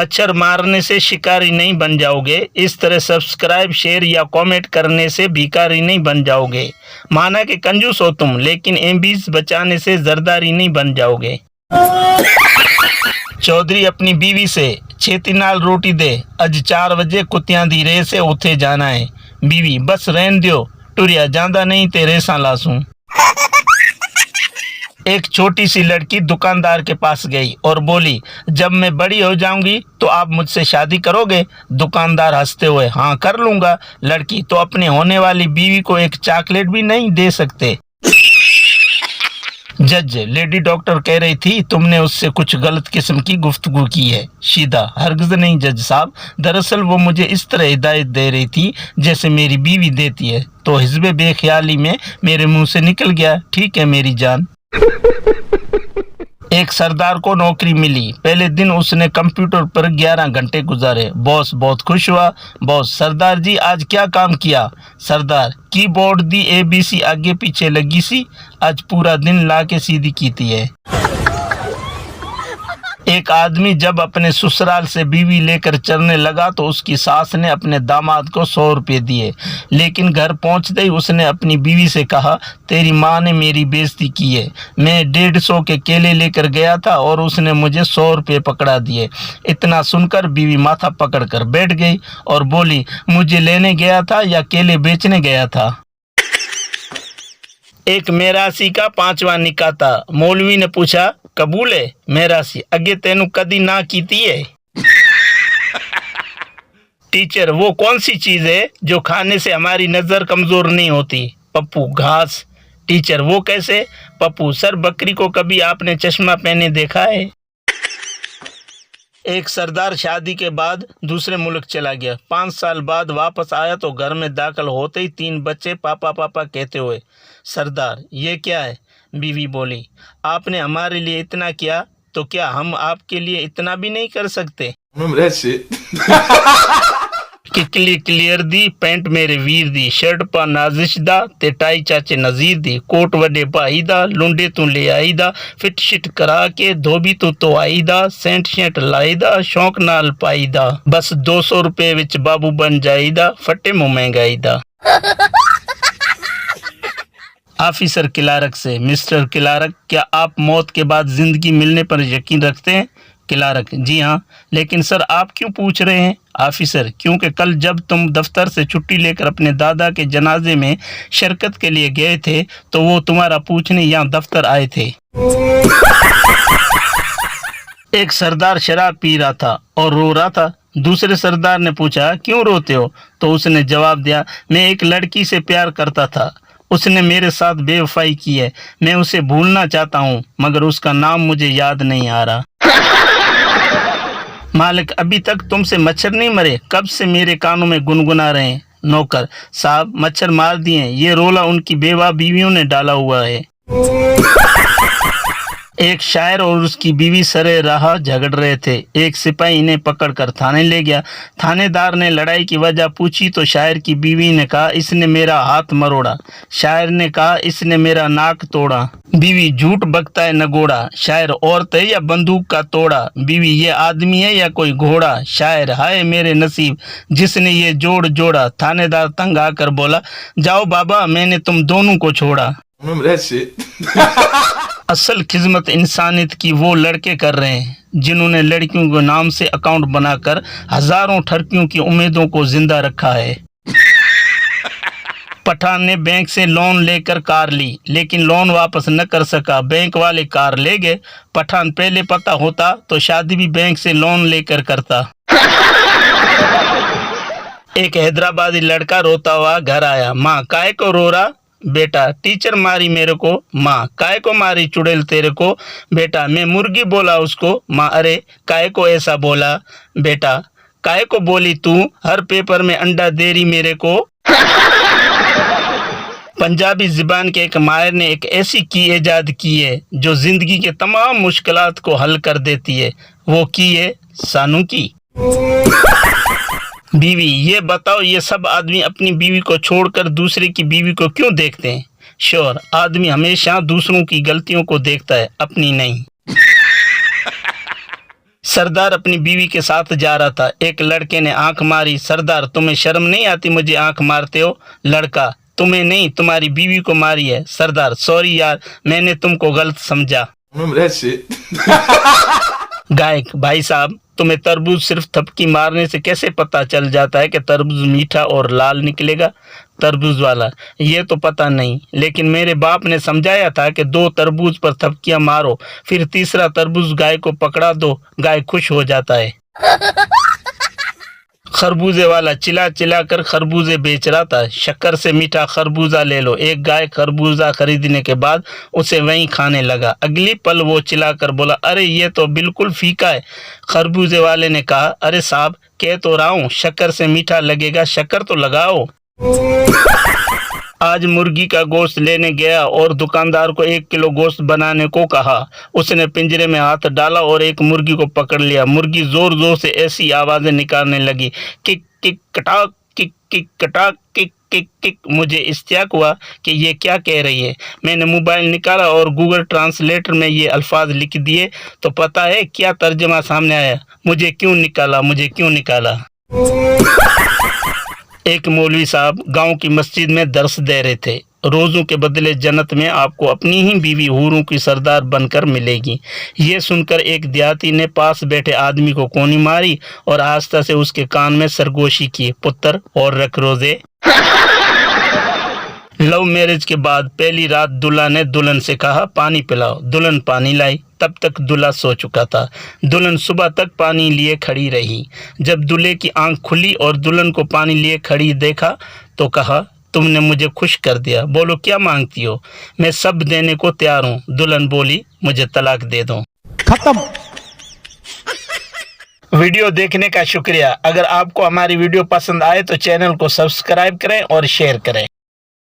मच्छर मारने से शिकारी नहीं बन जाओगे, इस तरह सब्सक्राइब शेयर या कमेंट करने से भिखारी नहीं बन जाओगे। माना कि कंजूस हो तुम, लेकिन एमबीज बचाने से जरदारी नहीं बन जाओगे। चौधरी अपनी बीवी से छेती नाल रोटी दे, अज 4 बजे कुत्तियां दी रेस से उथे जाना है। बीवी बस रहन दियो, टुरिया जांदा नहीं ते रेसा लासूं। एक छोटी सी लड़की दुकानदार के पास गई और बोली, जब मैं बड़ी हो जाऊंगी तो आप मुझसे शादी करोगे? दुकानदार हंसते हुए, हाँ कर लूंगा। लड़की, तो अपने होने वाली बीवी को एक चॉकलेट भी नहीं दे सकते? जज, लेडी डॉक्टर कह रही थी तुमने उससे कुछ गलत किस्म की गुफ्तगू की है। शीदा, हरगिज़ नहीं जज साहब, दरअसल वो मुझे इस तरह हिदायत दे रही थी जैसे मेरी बीवी देती है, तो हिस्बे बेख्याली में मेरे मुंह से निकल गया। ठीक है मेरी जान। एक सरदार को नौकरी मिली। पहले दिन उसने कंप्यूटर पर 11 घंटे गुजारे। बॉस बहुत खुश हुआ। बॉस, सरदार जी आज क्या काम किया? सरदार, कीबोर्ड दी ABC आगे पीछे लगी सी, आज पूरा दिन ला के सीधी कीती है। एक आदमी जब अपने ससुराल से बीवी लेकर चलने लगा तो उसकी सास ने अपने दामाद को 100 रुपये दिए, लेकिन घर पहुंचते ही उसने अपनी बीवी से कहा, तेरी माँ ने मेरी बेइज्जती की है। मैं 150 के केले लेकर गया था और उसने मुझे 100 रुपये पकड़ा दिए। इतना सुनकर बीवी माथा पकड़कर बैठ गई और बोली, मुझे लेने गया था या केले बेचने गया था? एक मेरासी का 5वां निकाह था। मौलवी ने पूछा, कबूल है? मेरासी, अगे तेनू कदी ना कीती है? टीचर, वो कौन सी चीज है जो खाने से हमारी नजर कमजोर नहीं होती? पप्पू, घास। टीचर, वो कैसे? पप्पू, सर बकरी को कभी आपने चश्मा पहने देखा है? एक सरदार शादी के बाद दूसरे मुल्क चला गया। 5 साल बाद वापस आया तो घर में दाखिल होते ही 3 बच्चे पापा पापा कहते हुए, सरदार ये क्या है? बीवी बोली, आपने हमारे लिए इतना किया तो क्या हम आपके लिए इतना भी नहीं कर सकते? किकली क्लियर दी, पैंट मेरे वीर दी, शर्ट पा नाजिश दा ते टाई चाचे नजीर दी, कोट वड्डे भाई दा, लुंडे तू ले आई दा, फिट शिट करा के धोबी तू आई दा, सेंट शेंट लाई दा, शौक नाल पाई दा, बस 200 रुपए विच बाबू बन जाई दा, फटे मुंह महंगाई दा। ऑफिसर क्लार्क से, मिस्टर क्लार्क, क्या आप मौत के बाद जिंदगी मिलने पर यकीन रखते हैं? क्लार्क, जी हाँ, लेकिन सर आप क्यों पूछ रहे हैं? ऑफिसर, क्योंकि कल जब तुम दफ्तर से छुट्टी लेकर अपने दादा के जनाजे में शिरकत के लिए गए थे तो वो तुम्हारा पूछने यहाँ दफ्तर आए थे। एक सरदार शराब पी रहा था और रो रहा था। दूसरे सरदार ने पूछा, क्यों रोते हो? तो उसने जवाब दिया, मैं एक लड़की से प्यार करता था, उसने मेरे साथ बेवफाई की है, मैं उसे भूलना चाहता हूँ मगर उसका नाम मुझे याद नहीं आ रहा। मालिक, अभी तक तुमसे मच्छर नहीं मरे? कब से मेरे कानों में गुनगुना रहे हैं। नौकर, साहब मच्छर मार दिए, ये रोला उनकी बेवा बीवियों ने डाला हुआ है। एक शायर और उसकी बीवी सरे राह झगड़ रहे थे। एक सिपाही इन्हें पकड़कर थाने ले गया। थानेदार ने लड़ाई की वजह पूछी तो शायर की बीवी ने कहा, इसने मेरा हाथ मरोड़ा। शायर ने कहा, इसने मेरा नाक तोड़ा। बीवी, झूठ बकता है नगोड़ा। शायर, औरत है या बंदूक का तोड़ा? बीवी, ये आदमी है या कोई घोड़ा? शायर, हाय मेरे नसीब जिसने ये जोड़ जोड़ा। थानेदार तंग आकर बोला, जाओ बाबा, मैंने तुम दोनों को छोड़ा। असल खिदमत इंसानियत की वो लड़के कर रहे हैं जिन्होंने लड़कियों के नाम से अकाउंट बनाकर हजारों ठरकियों की उम्मीदों को जिंदा रखा है। पठान ने बैंक से लोन लेकर कार ली, लेकिन लोन वापस न कर सका। बैंक वाले कार ले गए। पठान पहले पता होता तो शादी भी बैंक से लोन लेकर करता। एक हैदराबादी लड़का रोता हुआ घर आया। माँ, काहे को रो रहा? बेटा, टीचर मारी मेरे को। माँ, काहे को मारी चुड़ैल तेरे को? बेटा, मैं मुर्गी बोला उसको। माँ, अरे काहे को ऐसा बोला? बेटा, काहे को बोली तू? हर पेपर में अंडा दे रही मेरे को। पंजाबी ज़बान के एक माहिर ने एक ऐसी की ईजाद की है जो ज़िंदगी के तमाम मुश्किलात को हल कर देती है। वो की है सानू की। बीवी, ये बताओ, ये सब आदमी अपनी बीवी को छोड़कर दूसरे की बीवी को क्यों देखते हैं? श्योर, आदमी हमेशा दूसरों की गलतियों को देखता है, अपनी नहीं। सरदार अपनी बीवी के साथ जा रहा था। एक लड़के ने आंख मारी। सरदार, तुम्हें शर्म नहीं आती मुझे आंख मारते हो? लड़का, तुम्हें नहीं, तुम्हारी बीवी को मारी है। सरदार, सॉरी यार, मैंने तुमको गलत समझा। Remember that shit? गायक, भाई साहब, तुम्हें तरबूज सिर्फ थपकी मारने से कैसे पता चल जाता है कि तरबूज मीठा और लाल निकलेगा? तरबूज वाला, ये तो पता नहीं, लेकिन मेरे बाप ने समझाया था कि 2 तरबूज पर थपकियां मारो, फिर तीसरा तरबूज गाय को पकड़ा दो, गाय खुश हो जाता है। खरबूजे वाला चिल्ला चिल्ला कर खरबूजे बेच रहा था। शक्कर से मीठा खरबूजा ले लो। एक गाय खरबूजा खरीदने के बाद उसे वहीं खाने लगा। अगली पल वो चिल्ला कर बोला, अरे ये तो बिल्कुल फीका है। खरबूजे वाले ने कहा, अरे साहब, कह तो रहा हूँ शक्कर से मीठा लगेगा, शक्कर तो लगाओ। आज मुर्गी का गोश्त लेने गया और दुकानदार को 1 किलो गोश्त बनाने को कहा। उसने पिंजरे में हाथ डाला और एक मुर्गी को पकड़ लिया। मुर्गी जोर जोर से ऐसी आवाजें निकालने लगी, किक किक कटाक, किक किक कटाक, किक किक किक। मुझे इश्तियाक हुआ कि ये क्या कह रही है। मैंने मोबाइल निकाला और गूगल ट्रांसलेटर में ये अल्फाज लिख दिए, तो पता है क्या तर्जमा सामने आया? मुझे क्यों निकाला, मुझे क्यों निकाला। एक मौलवी साहब गांव की मस्जिद में दर्स दे रहे थे। रोज़ों के बदले जन्नत में आपको अपनी ही बीवी हूरों की सरदार बनकर मिलेगी। ये सुनकर एक देहाती ने पास बैठे आदमी को कोनी मारी और आस्था से उसके कान में सरगोशी की, पुत्र और रख रोजे। लव मैरिज के बाद पहली रात दूल्हा ने दुल्हन से कहा, पानी पिलाओ। दुल्हन पानी लाई। तब तक दूल्हा सो चुका था। दुल्हन सुबह तक पानी लिए खड़ी रही। जब दूल्हे की आंख खुली और दुल्हन को पानी लिए खड़ी देखा तो कहा, तुमने मुझे खुश कर दिया, बोलो क्या मांगती हो? मैं सब देने को तैयार हूँ। दुल्हन बोली, मुझे तलाक दे दो। खत्म। वीडियो देखने का शुक्रिया। अगर आपको हमारी वीडियो पसंद आए तो चैनल को सब्सक्राइब करें और शेयर करें।